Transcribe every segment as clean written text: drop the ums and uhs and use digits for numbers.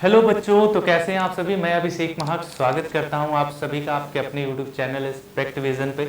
Hello बच्चों, तो कैसे हैं आप सभी। मैं अभिषेक महक स्वागत करता हूं आप सभी का आपके अपने यूट्यूब चैनल एस्पेक्ट विजन पे।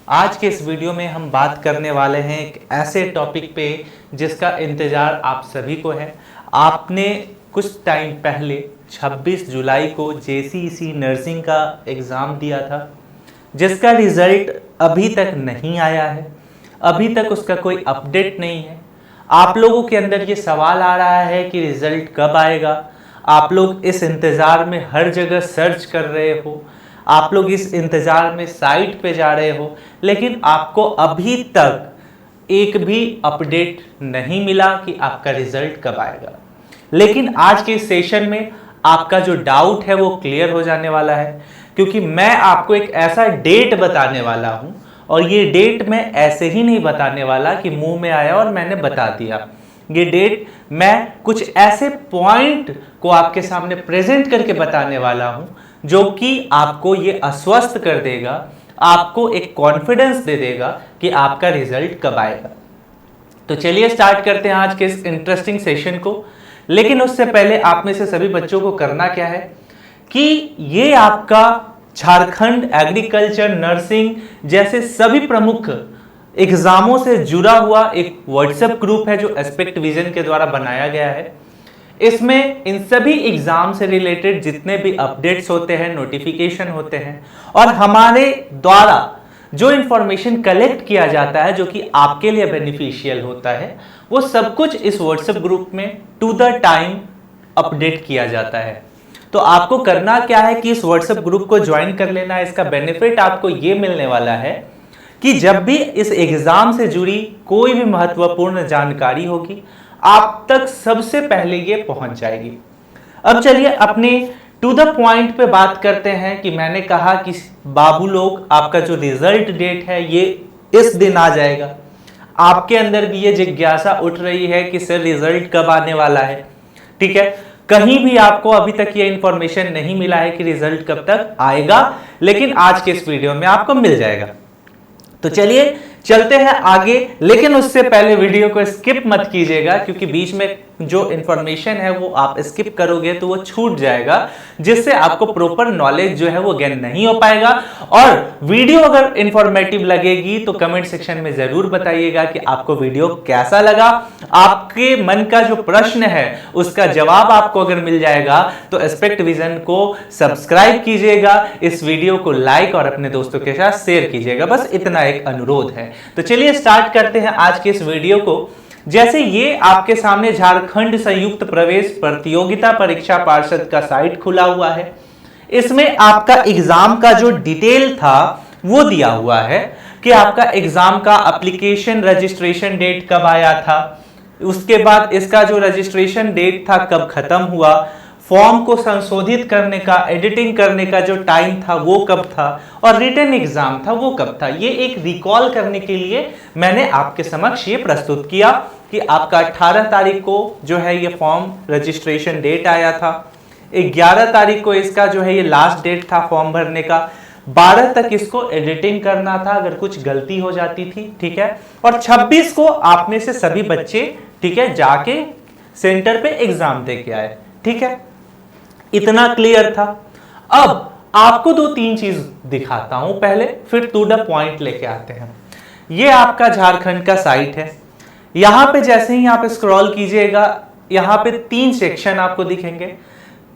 आज के इस वीडियो में हम बात करने वाले हैं एक ऐसे टॉपिक पे जिसका इंतज़ार आप सभी को है। आपने कुछ टाइम पहले 26 जुलाई को JCEC नर्सिंग का एग्ज़ाम दिया था, जिसका रिज़ल्ट अभी तक नहीं आया है। अभी तक उसका कोई अपडेट नहीं है। आप लोगों के अंदर ये सवाल आ रहा है कि रिज़ल्ट कब आएगा। आप लोग इस इंतज़ार में हर जगह सर्च कर रहे हो, आप लोग इस इंतज़ार में साइट पे जा रहे हो, लेकिन आपको अभी तक एक भी अपडेट नहीं मिला कि आपका रिज़ल्ट कब आएगा। लेकिन आज के इस सेशन में आपका जो डाउट है वो क्लियर हो जाने वाला है, क्योंकि मैं आपको एक ऐसा डेट बताने वाला हूं, और ये डेट मैं ऐसे ही नहीं बताने वाला कि मुंह में आया और मैंने बता दिया। ये डेट मैं कुछ ऐसे पॉइंट को आपके सामने प्रेजेंट करके बताने वाला हूं जो कि आपको ये आश्वस्त कर देगा, आपको एक कॉन्फिडेंस दे देगा कि आपका रिजल्ट कब आएगा। तो चलिए स्टार्ट करते हैं आज के इस इंटरेस्टिंग सेशन को। लेकिन उससे पहले आप में से सभी बच्चों को करना क्या है कि ये आपका झारखंड एग्रीकल्चर नर्सिंग जैसे सभी प्रमुख एग्जामों से जुड़ा हुआ एक व्हाट्सएप ग्रुप है जो एस्पेक्ट विजन के द्वारा बनाया गया है। इसमें इन सभी एग्जाम से रिलेटेड जितने भी अपडेट्स होते हैं, नोटिफिकेशन होते हैं, और हमारे द्वारा जो इंफॉर्मेशन कलेक्ट किया जाता है जो कि आपके लिए बेनिफिशियल होता है, वो सब कुछ इस व्हाट्सएप ग्रुप में टू द टाइम अपडेट किया जाता है। तो आपको करना क्या है कि इस व्हाट्सएप ग्रुप को ज्वाइन कर लेना है। इसका बेनिफिट आपको ये मिलने वाला है कि जब भी इस एग्जाम से जुड़ी कोई भी महत्वपूर्ण जानकारी होगी, आप तक सबसे पहले ये पहुंच जाएगी। अब चलिए अपने टू द पॉइंट पे बात करते हैं कि मैंने कहा कि बाबू लोग, आपका जो रिजल्ट डेट है ये इस दिन आ जाएगा। आपके अंदर भी ये जिज्ञासा उठ रही है कि सर रिजल्ट कब आने वाला है। ठीक है, कहीं भी आपको अभी तक ये इंफॉर्मेशन नहीं मिला है कि रिजल्ट कब तक आएगा, लेकिन आज के इस वीडियो में आपको मिल जाएगा। तो चलिए चलते हैं आगे, लेकिन उससे पहले वीडियो को स्किप मत कीजिएगा, क्योंकि बीच में जो इंफॉर्मेशन है वो आप स्किप करोगे तो वो छूट जाएगा, जिससे आपको प्रॉपर नॉलेज जो है वो गेन नहीं हो पाएगा। और वीडियो अगर इंफॉर्मेटिव लगेगी तो कमेंट सेक्शन में जरूर बताइएगा कि आपको वीडियो कैसा लगा। आपके मन का जो प्रश्न है उसका जवाब आपको अगर मिल जाएगा तो एस्पेक्ट विजन को सब्सक्राइब कीजिएगा, इस वीडियो को लाइक और अपने दोस्तों के साथ शेयर कीजिएगा। बस इतना एक अनुरोध है। तो चलिए स्टार्ट करते हैं आज के इस वीडियो को। जैसे ये आपके सामने झारखंड संयुक्त प्रवेश प्रतियोगिता परीक्षा पार्षद का साइट खुला हुआ है। इसमें आपका एग्जाम का जो डिटेल था वो दिया हुआ है कि आपका एग्जाम का एप्लीकेशन रजिस्ट्रेशन डेट कब आया था, उसके बाद इसका जो रजिस्ट्रेशन डेट था कब खत्म हुआ, फॉर्म को संशोधित करने का, एडिटिंग करने का जो टाइम था वो कब था, और रिटन एग्जाम था वो कब था। ये एक रिकॉल करने के लिए मैंने आपके समक्ष ये प्रस्तुत किया कि आपका 18 तारीख को जो है ये फॉर्म रजिस्ट्रेशन डेट आया था, 11 तारीख को इसका जो है ये लास्ट डेट था फॉर्म भरने का, 12 तक इसको एडिटिंग करना था अगर कुछ गलती हो जाती थी। ठीक है, और 26 को आप में से सभी बच्चे, ठीक है, जाके सेंटर पे एग्जाम दे के आए। ठीक है, इतना क्लियर था। अब आपको 2-3 चीज दिखाता हूं पहले, फिर टू द पॉइंट लेके आते हैं। ये आपका झारखंड का साइट है। यहां पे जैसे ही आप स्क्रॉल कीजिएगा, यहां पे 3 सेक्शन आपको दिखेंगे।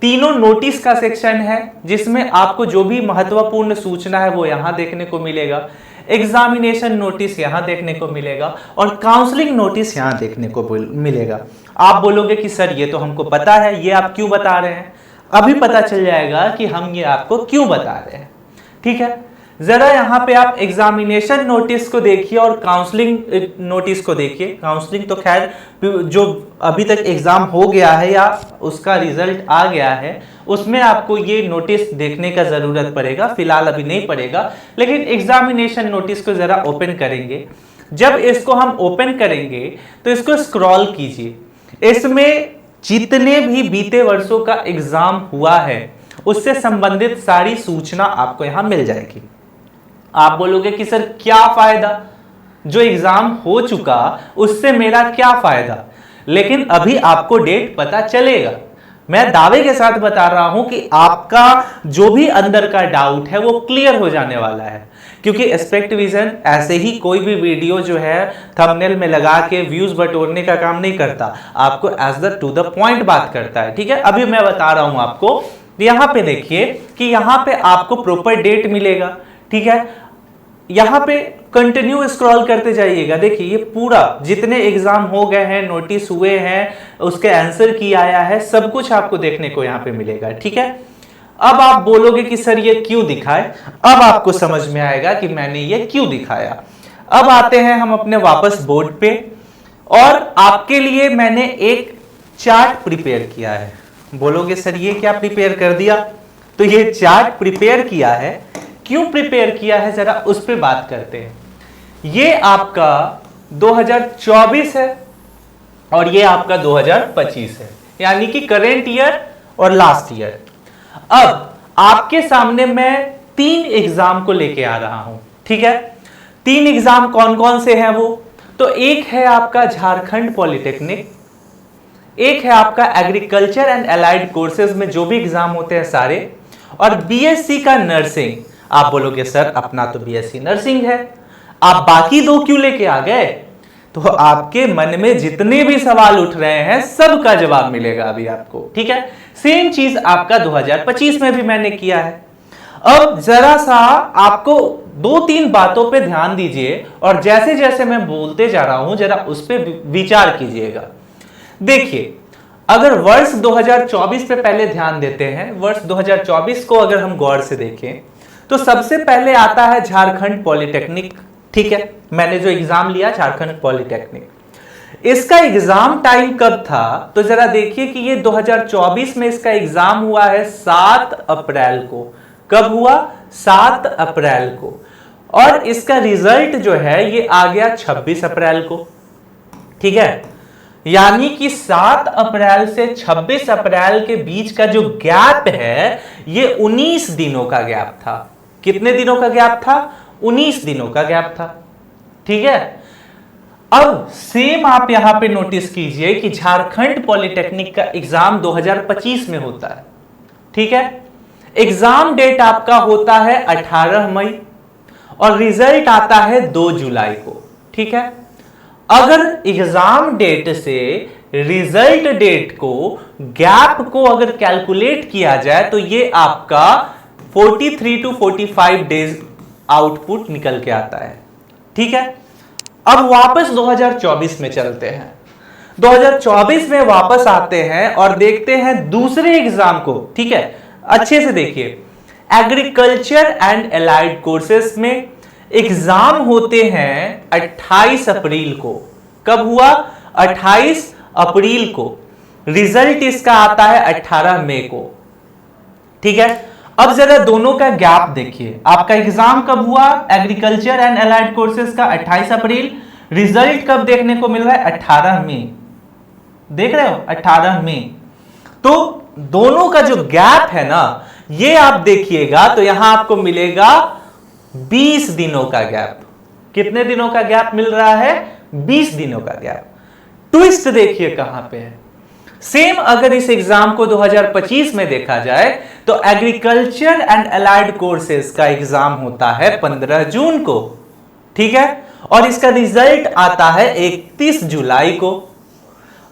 तीनों नोटिस का सेक्शन है, जिसमें आपको जो भी महत्वपूर्ण सूचना है वो यहां देखने को मिलेगा। एग्जामिनेशन नोटिस यहां देखने को मिलेगा और काउंसलिंग नोटिस यहां देखने को मिलेगा। आप बोलोगे कि सर ये तो हमको पता है, ये आप क्यों बता रहे हैं? अभी पता चल जाएगा कि हम ये आपको क्यों बता रहे हैं। ठीक है, जरा यहाँ पे आप एग्जामिनेशन नोटिस को देखिए और काउंसलिंग नोटिस को देखिए। काउंसलिंग तो खैर जो अभी तक एग्जाम हो गया है या उसका रिजल्ट आ गया है, उसमें आपको ये नोटिस देखने का जरूरत पड़ेगा, फिलहाल अभी नहीं पड़ेगा। लेकिन एग्जामिनेशन नोटिस को जरा ओपन करेंगे। जब इसको हम ओपन करेंगे तो इसको स्क्रॉल कीजिए। इसमें जितने भी बीते वर्षों का एग्जाम हुआ है उससे संबंधित सारी सूचना आपको यहां मिल जाएगी। आप बोलोगे कि सर क्या फायदा, जो एग्जाम हो चुका उससे मेरा क्या फायदा? लेकिन अभी आपको डेट पता चलेगा। मैं दावे के साथ बता रहा हूं कि आपका जो भी अंदर का डाउट है वो क्लियर हो जाने वाला है, क्योंकि एस्पेक्टविजन ऐसे ही कोई भी वीडियो जो है थंबनेल में लगा के व्यूज बटोरने का काम नहीं करता, आपको as the to the point बात करता है। ठीक है, अभी मैं बता रहा हूं आपको, यहां पे देखिए कि यहां पे आपको प्रॉपर डेट मिलेगा। ठीक है, यहां पे कंटिन्यू स्क्रॉल करते जाइएगा, देखिए ये पूरा जितने एग्जाम हो गए हैं, नोटिस हुए हैं, उसके आंसर की आया है, सब कुछ आपको देखने को यहां पे मिलेगा। ठीक है, अब आप बोलोगे कि सर ये क्यों दिखाए, अब आपको समझ में आएगा कि मैंने ये क्यों दिखाया। अब आते हैं हम अपने वापस बोर्ड पे, और आपके लिए मैंने एक चार्ट प्रिपेयर किया है। बोलोगे सर ये क्या प्रिपेयर कर दिया, तो ये चार्ट प्रिपेयर किया है, क्यों प्रिपेयर किया है जरा उस पर बात करते हैं। ये आपका 2024 है और ये आपका 2025 है, यानी कि करेंट ईयर और लास्ट ईयर। अब आपके सामने मैं 3 एग्जाम को लेके आ रहा हूं। ठीक है, 3 एग्जाम कौन कौन से हैं वो, तो एक है आपका झारखंड पॉलिटेक्निक, एक है आपका एग्रीकल्चर एंड अलाइड कोर्सेज में जो भी एग्जाम होते हैं सारे, और बीएससी का नर्सिंग। आप बोलोगे सर अपना तो बीएससी नर्सिंग है, आप बाकी 2 क्यों लेके आ गए, तो आपके मन में जितने भी सवाल उठ रहे हैं सबका जवाब मिलेगा अभी आपको। ठीक है, सेम चीज आपका 2025 में भी मैंने किया है। अब जरा सा आपको 2-3 बातों पे ध्यान दीजिए, और जैसे जैसे मैं बोलते जा रहा हूं जरा उस पर विचार कीजिएगा। देखिए, अगर वर्ष 2024 पे पहले ध्यान देते हैं, वर्ष 2024 को अगर हम गौर से देखें तो सबसे पहले आता है झारखंड पॉलिटेक्निक। ठीक है, मैंने जो एग्जाम लिया झारखंड पॉलिटेक्निक, इसका एग्जाम टाइम कब था, तो जरा देखिए कि ये 2024 में इसका एग्जाम हुआ है 7 अप्रैल को। कब हुआ, 7 अप्रैल को, और इसका रिजल्ट जो है ये आ गया 26 अप्रैल को। ठीक है, यानी कि 7 अप्रैल से 26 अप्रैल के बीच का जो गैप है ये 19 दिनों का गैप था। कितने दिनों का गैप था, 19 दिनों का गैप था। ठीक है, अब सेम आप यहां पे नोटिस कीजिए कि झारखंड पॉलिटेक्निक का एग्जाम 2025 में होता है। ठीक है, एग्जाम डेट आपका होता है 18 मई और रिजल्ट आता है 2 जुलाई को। ठीक है, अगर एग्जाम डेट से रिजल्ट डेट को गैप को अगर कैलकुलेट किया जाए तो ये आपका 43 to 45 डेज आउटपुट निकल के आता है। ठीक है, अब वापस 2024 में चलते हैं। 2024 में वापस आते हैं और देखते हैं दूसरे एग्जाम को। ठीक है, अच्छे से देखिए, एग्रीकल्चर एंड अलाइड कोर्सेस में एग्जाम होते हैं 28 अप्रैल को। कब हुआ, 28 अप्रैल को। रिजल्ट इसका आता है 18 मई को। ठीक है, अब जरा दोनों का गैप देखिए, आपका एग्जाम कब हुआ एग्रीकल्चर एंड अलाइड कोर्सेज का 28 अप्रैल, रिजल्ट कब देखने को मिल रहा है 18 मई। देख रहे हो 18 मई, तो दोनों का जो गैप है ना ये आप देखिएगा तो यहां आपको मिलेगा 20 दिनों का गैप। कितने दिनों का गैप मिल रहा है, 20 दिनों का गैप। ट्विस्ट देखिए कहां पे है। सेम अगर इस एग्जाम को 2025 में देखा जाए तो एग्रीकल्चर एंड अलाइड कोर्सेज का एग्जाम होता है 15 जून को। ठीक है, और इसका रिजल्ट आता है 31 जुलाई को।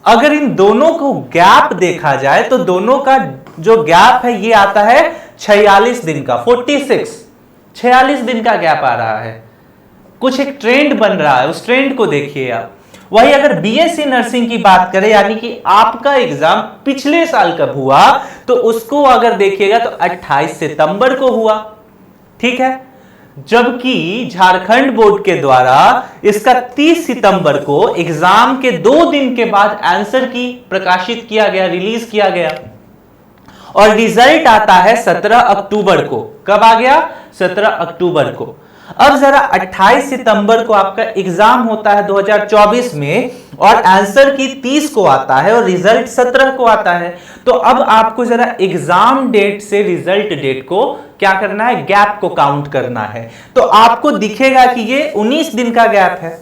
अगर इन दोनों को गैप देखा जाए तो दोनों का जो गैप है ये आता है 46 दिन का, 46 दिन का गैप आ रहा है। कुछ एक ट्रेंड बन रहा है, उस ट्रेंड को देखिए आप। वही अगर बीएससी नर्सिंग की बात करें, यानी कि आपका एग्जाम पिछले साल कब हुआ, तो उसको अगर देखिएगा तो 28 सितंबर को हुआ। ठीक है, जबकि झारखंड बोर्ड के द्वारा इसका 30 सितंबर को एग्जाम के 2 दिन के बाद आंसर की प्रकाशित किया गया, रिलीज किया गया, और रिजल्ट आता है 17 अक्टूबर को। कब आ गया, 17 अक्टूबर को। अब जरा 28 सितंबर को आपका एग्जाम होता है 2024 में, और आंसर की 30 को आता है और रिजल्ट 17 को आता है। तो अब आपको जरा एग्जाम डेट से रिजल्ट डेट को क्या करना है, गैप को काउंट करना है। तो आपको दिखेगा कि ये 19 दिन का गैप है।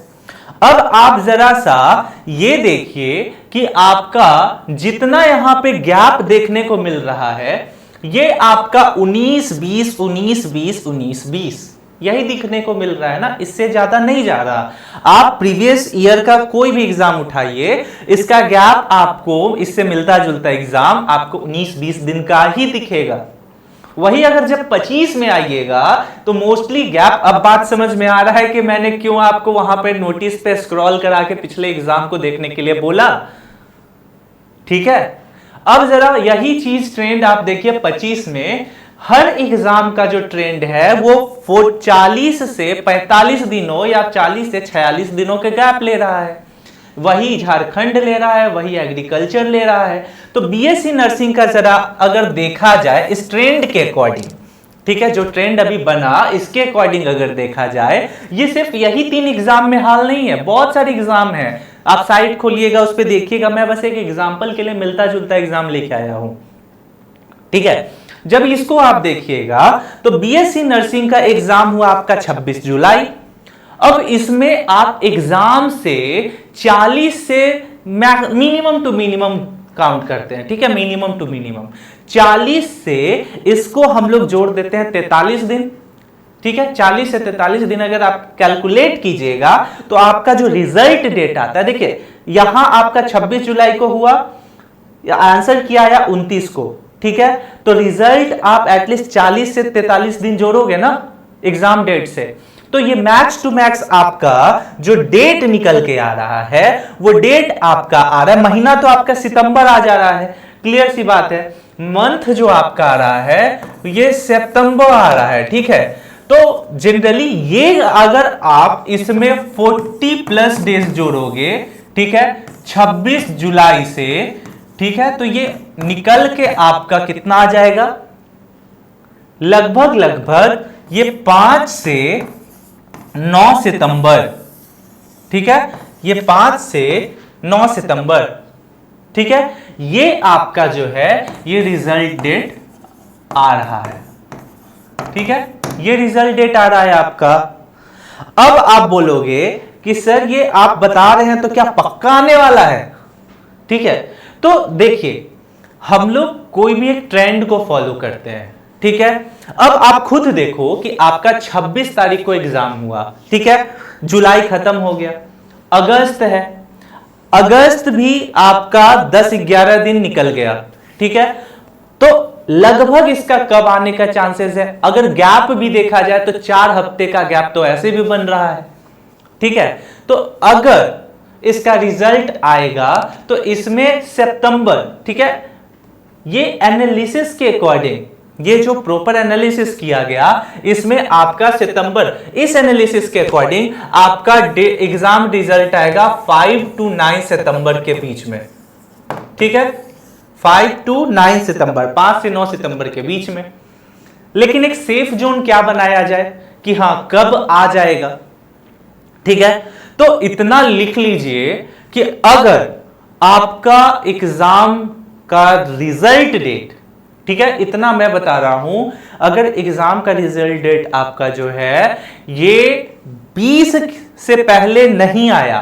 अब आप जरा सा ये देखिए कि आपका जितना यहां पे गैप देखने को मिल रहा है, ये आपका 19 20 19 20 19 20 यही दिखने को मिल रहा है ना, इससे ज्यादा नहीं जा रहा। आप प्रीवियस ईयर का कोई भी एग्जाम उठाइए, इसका गैप आपको इससे मिलता जुलता एग्जाम आपको 19 20 दिन का ही दिखेगा। वही अगर जब 25 में आइएगा तो मोस्टली गैप, अब बात समझ में आ रहा है कि मैंने क्यों आपको वहां पे नोटिस पे स्क्रॉल करा के पिछले एग्जाम को देखने के लिए बोला। ठीक है, अब जरा यही चीज ट्रेंड आप देखिए 25 में हर एग्जाम का जो ट्रेंड है वो 40 से 45 दिनों या 40 से 46 दिनों के गैप ले रहा है। वही झारखंड ले रहा है, वही एग्रीकल्चर ले रहा है। तो बीएससी नर्सिंग का जरा अगर देखा जाए इस ट्रेंड के अकॉर्डिंग, ठीक है, जो ट्रेंड अभी बना इसके अकॉर्डिंग अगर देखा जाए, ये सिर्फ यही 3 एग्जाम में हाल नहीं है, बहुत सारे एग्जाम हैं। आप साइट खोलिएगा, उस पर देखिएगा। मैं बस एक एग्जाम्पल के लिए मिलता जुलता एग्जाम लेके आया हूं। ठीक है, जब इसको आप देखिएगा तो बीएससी नर्सिंग का एग्जाम हुआ आपका 26 जुलाई। अब इसमें आप एग्जाम से 40 से मिनिमम टू मिनिमम काउंट करते हैं। ठीक है, मिनिमम टू मिनिमम 40 से इसको हम लोग जोड़ देते हैं 43 दिन। ठीक है, 40 से 43 दिन अगर आप कैलकुलेट कीजिएगा तो आपका जो रिजल्ट डेट आता है, देखिए यहां आपका 26 जुलाई को हुआ, आंसर किया आया 29 को। ठीक है, तो रिजल्ट आप एटलीस्ट 40 से 43 दिन जोड़ोगे ना एग्जाम डेट से, तो ये मैक्स टू मैक्स आपका जो डेट निकल के आ रहा है वो डेट आपका आ रहा है, महीना तो आपका सितंबर आ जा रहा है, क्लियर सी बात है। मंथ जो आपका आ रहा है ये सितंबर आ रहा है। ठीक है, तो जनरली ये अगर आप इसमें 40+ डेज जोड़ोगे, ठीक है, 26 जुलाई से, ठीक है, तो ये निकल के आपका कितना आ जाएगा, लगभग ये 5 से 9 सितंबर। ठीक है, ये 5 से 9 सितंबर। ठीक है, ये आपका जो है ये रिजल्ट डेट आ रहा है। ठीक है, ये रिजल्ट डेट आ रहा है आपका। अब आप बोलोगे कि सर ये आप बता रहे हैं तो क्या पक्का आने वाला है? ठीक है, तो देखिए हम लोग कोई भी एक ट्रेंड को फॉलो करते हैं। ठीक है, अब आप खुद देखो कि आपका 26 तारीख को एग्जाम हुआ। ठीक है, जुलाई खत्म हो गया, अगस्त है, अगस्त भी आपका 10-11 दिन निकल गया। ठीक है, तो लगभग इसका कब आने का चांसेस है? अगर गैप भी देखा जाए तो 4 हफ्ते का गैप तो ऐसे भी बन रहा है। ठीक है, तो अगर इसका रिजल्ट आएगा तो इसमें सितंबर, ठीक है, ये एनालिसिस के अकॉर्डिंग, ये जो प्रॉपर एनालिसिस किया गया इसमें आपका सितंबर, इस एनालिसिस के अकॉर्डिंग आपका एग्जाम रिजल्ट आएगा 5 to 9 सितंबर के बीच में। ठीक है, 5 to 9 सितंबर, 5 से 9 सितंबर के बीच में। लेकिन एक सेफ जोन क्या बनाया जाए कि हां कब आ जाएगा? ठीक है, तो इतना लिख लीजिए कि अगर आपका एग्जाम का रिजल्ट डेट, ठीक है, इतना मैं बता रहा हूं, अगर एग्जाम का रिजल्ट डेट आपका जो है ये 20 से पहले नहीं आया,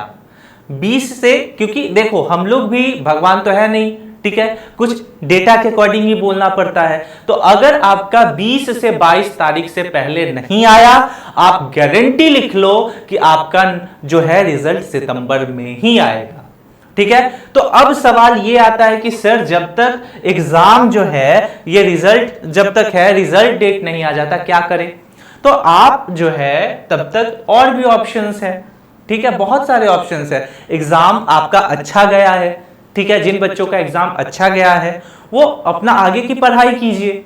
20 से, क्योंकि देखो हम लोग भी भगवान तो है नहीं, ठीक है, कुछ डेटा के अकॉर्डिंग ही बोलना पड़ता है। तो अगर आपका 20 से 22 तारीख से पहले नहीं आया, आप गारंटी लिख लो कि आपका जो है रिजल्ट सितंबर में ही आएगा। ठीक है, तो अब सवाल ये आता है कि सर जब तक एग्जाम जो है ये रिजल्ट जब तक है रिजल्ट डेट नहीं आ जाता क्या करें? तो आप जो है तब तक और भी ऑप्शंस है। ठीक है, बहुत सारे ऑप्शंस है। एग्जाम आपका अच्छा गया है, ठीक है, जिन बच्चों का एग्जाम अच्छा गया है वो अपना आगे की पढ़ाई कीजिए।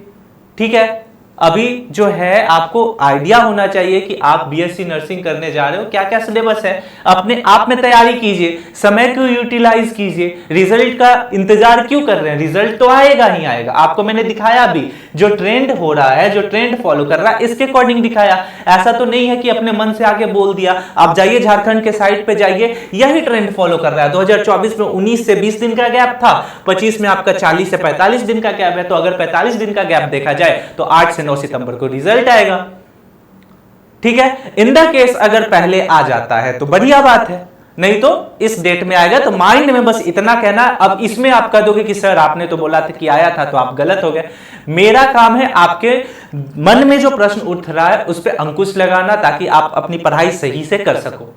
ठीक है, अभी जो है आपको आइडिया होना चाहिए कि आप बीएससी नर्सिंग करने जा रहे हो, क्या क्या सिलेबस है, अपने आप में तैयारी कीजिए, समय को यूटिलाइज कीजिए। रिजल्ट का इंतजार क्यों कर रहे हैं? रिजल्ट तो आएगा ही आएगा। आपको मैंने दिखाया भी, जो ट्रेंड हो रहा है, जो ट्रेंड फॉलो कर रहा है, इसके अकॉर्डिंग दिखाया। ऐसा तो नहीं है कि अपने मन से आके बोल दिया। आप जाइए झारखंड के साइट पे जाइए, यही ट्रेंड फॉलो कर रहा है। 2024 में 19 से 20 दिन का गैप था, 25 में आपका 40 से 45 दिन का गैप है। तो अगर 45 दिन का गैप देखा जाए तो 8 से 9 सितंबर को रिजल्ट आएगा। ठीक है, इन द केस अगर पहले आ जाता है तो बढ़िया बात है, नहीं तो इस डेट में आएगा। तो माइंड में बस इतना कहना। अब इसमें आप कह दोगे कि सर आपने तो बोला था कि आया था, तो आप गलत हो गए। मेरा काम है आपके मन में जो प्रश्न उठ रहा है उस पर अंकुश लगाना, ताकि आप अपनी पढ़ाई सही से कर सको।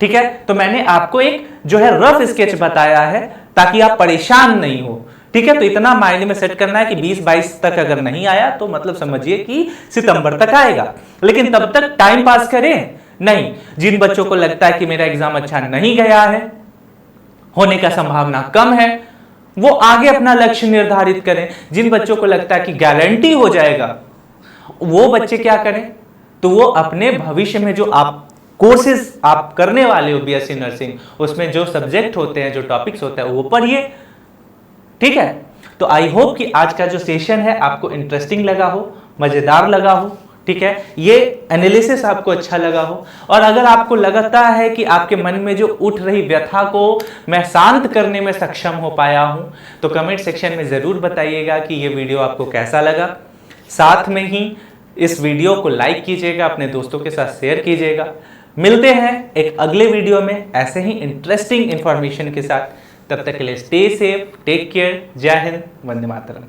ठीक है, तो मैंने आपको एक जो है रफ स्केच बताया है ताकि आप परेशान नहीं हो। ठीक है, तो इतना माइंड में सेट करना है कि 20-22 तक अगर नहीं आया तो मतलब समझिए कि सितंबर तक आएगा। लेकिन तब तक टाइम पास करें नहीं। जिन बच्चों को लगता है कि मेरा एग्जाम अच्छा नहीं गया है, होने का संभावना कम है, वो आगे अपना लक्ष्य निर्धारित करें। जिन बच्चों को लगता है कि गारंटी हो जाएगा, वो बच्चे क्या करें, तो वो अपने भविष्य में जो आप कोर्सेज आप करने वाले हो बीएससी नर्सिंग, उसमें जो सब्जेक्ट होते हैं, जो टॉपिक्स होते हैं, वो पढ़िए। ठीक है, तो आई होप कि आज का जो सेशन है आपको इंटरेस्टिंग लगा हो, मजेदार लगा हो। ठीक है, ये एनालिसिस आपको अच्छा लगा हो, और अगर आपको लगता है कि आपके मन में जो उठ रही व्यथा को मैं शांत करने में सक्षम हो पाया हूं, तो कमेंट सेक्शन में जरूर बताइएगा कि ये वीडियो आपको कैसा लगा। साथ में ही इस वीडियो को लाइक कीजिएगा, अपने दोस्तों के साथ शेयर कीजिएगा। मिलते हैं एक अगले वीडियो में ऐसे ही इंटरेस्टिंग इंफॉर्मेशन के साथ। तब तक के लिए स्टे सेफ, टेक केयर, जय हिंद, वंदे मातरम।